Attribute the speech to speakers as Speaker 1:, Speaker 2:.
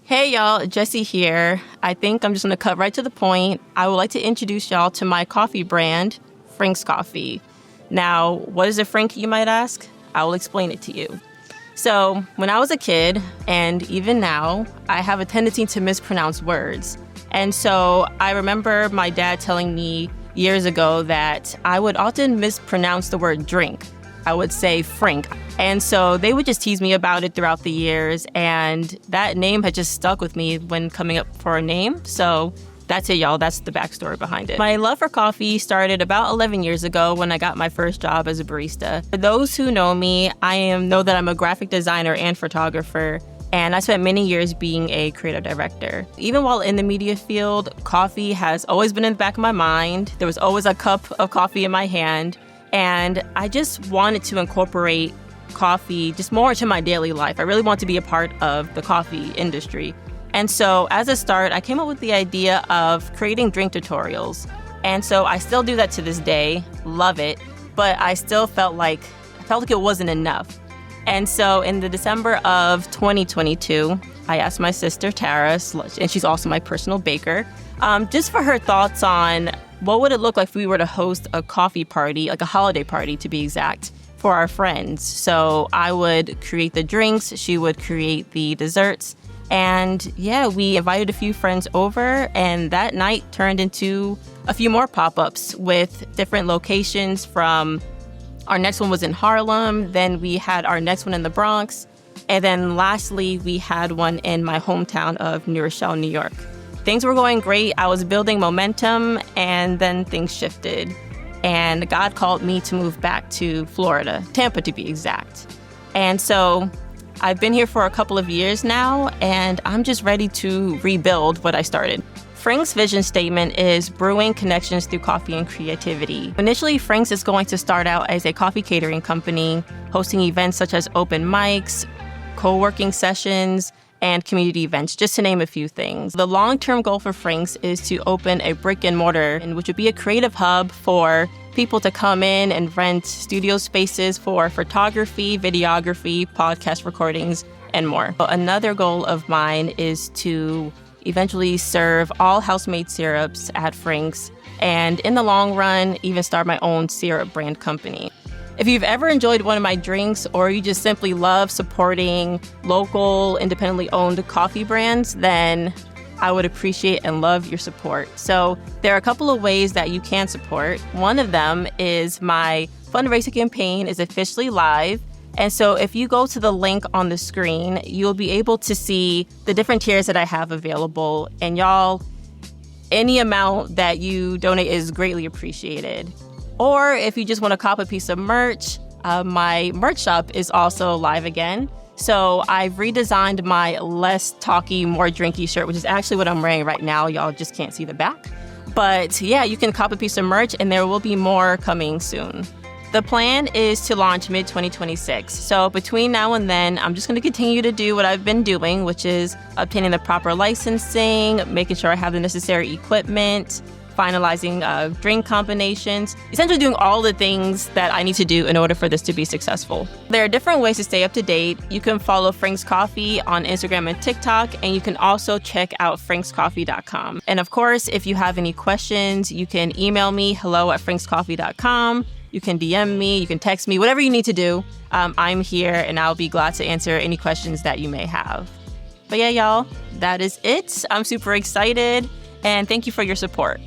Speaker 1: Hey y'all, Jessie here. I think I'm just going to cut right to the point. I would like to introduce y'all to my coffee brand, Frinks Coffee. Now, what is a Frink, you might ask? I will explain it to you. So, when I was a kid, and even now, I have a tendency to mispronounce words. And so, I remember my dad telling me years ago that I would often mispronounce the word drink. I would say Frink. And so they would just tease me about it throughout the years. And that name had just stuck with me when coming up for a name. So that's it, y'all. That's the backstory behind it. My love for coffee started about 11 years ago when I got my first job as a barista. For those who know me, know that I'm a graphic designer and photographer. And I spent many years being a creative director. Even while in the media field, coffee has always been in the back of my mind. There was always a cup of coffee in my hand. And I just wanted to incorporate coffee just more into my daily life. I really want to be a part of the coffee industry. And so as a start, I came up with the idea of creating drink tutorials. And so I still do that to this day, love it, but I still felt like it wasn't enough. And so in the December of 2022, I asked my sister Tara, and she's also my personal baker, just for her thoughts on what would it look like if we were to host a coffee party, like a holiday party to be exact, for our friends. So I would create the drinks, she would create the desserts. And yeah, we invited a few friends over, and that night turned into a few more pop-ups with different locations. From our next one was in Harlem, then we had our next one in the Bronx, and then lastly, we had one in my hometown of New Rochelle, New York. Things were going great. I was building momentum, and then things shifted. And God called me to move back to Florida, Tampa to be exact. And so I've been here for a couple of years now, and I'm just ready to rebuild what I started. Frinks' vision statement is brewing connections through coffee and creativity. Initially, Frinks is going to start out as a coffee catering company, hosting events such as open mics, co-working sessions, and community events, just to name a few things. The long-term goal for Frinks is to open a brick and mortar, which would be a creative hub for people to come in and rent studio spaces for photography, videography, podcast recordings, and more. Another goal of mine is to eventually serve all house-made syrups at Frinks, and in the long run, even start my own syrup brand company. If you've ever enjoyed one of my drinks, or you just simply love supporting local, independently owned coffee brands, then I would appreciate and love your support. So there are a couple of ways that you can support. One of them is my fundraising campaign is officially live. And so if you go to the link on the screen, you'll be able to see the different tiers that I have available. And y'all, any amount that you donate is greatly appreciated. Or if you just want to cop a piece of merch, my merch shop is also live again. So I've redesigned my less talky, more drinky shirt, which is actually what I'm wearing right now. Y'all just can't see the back. But yeah, you can cop a piece of merch, and there will be more coming soon. The plan is to launch mid-2026. So between now and then, I'm just going to continue to do what I've been doing, which is obtaining the proper licensing, making sure I have the necessary equipment, finalizing drink combinations, essentially doing all the things that I need to do in order for this to be successful. There are different ways to stay up to date. You can follow Frinks Coffee on Instagram and TikTok, and you can also check out frinkscoffee.com. And of course, if you have any questions, you can email me, hello@frinkscoffee.com. You can DM me, you can text me, whatever you need to do. I'm here, and I'll be glad to answer any questions that you may have. But yeah, y'all, that is it. I'm super excited, and thank you for your support.